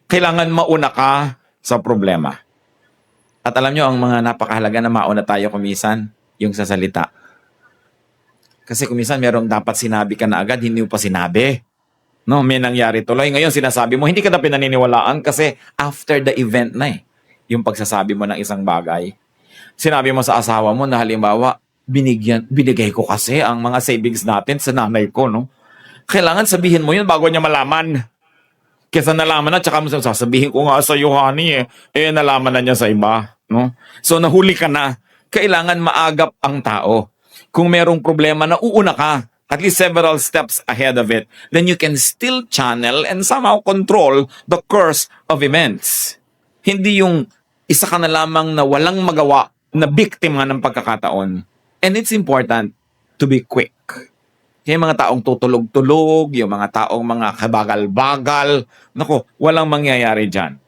Kailangan mauna ka sa problema. At alam nyo, ang mga napakahalaga na mauna tayo kumisan, yung sa salita. Kasi kumisan merong dapat sinabi ka na agad, hindi mo pa sinabi. No, may nangyari tuloy. Ngayon sinasabi mo, hindi ka na pinaniniwalaan kasi after the event na eh. Yung pagsasabi mo ng isang bagay. Sinabi mo sa asawa mo na halimbawa, binigay ko kasi ang mga savings natin sa nanay ko, no? Kailangan sabihin mo yun bago niya malaman. Kesa nalaman na, tsaka mo sasabihin ko nga sa iyo, honey, nalaman na niya sa iba, no? So, nahuli ka na. Kailangan maagap ang tao. Kung merong problema, nauuna ka, at least several steps ahead of it, then you can still channel and somehow control the course of events. Hindi yung isa ka na lamang na walang magawa, na biktima ng pagkakataon. And it's important to be quick. Yung mga taong tutulog-tulog, yung mga taong mga kabagal-bagal, naku, walang mangyayari dyan.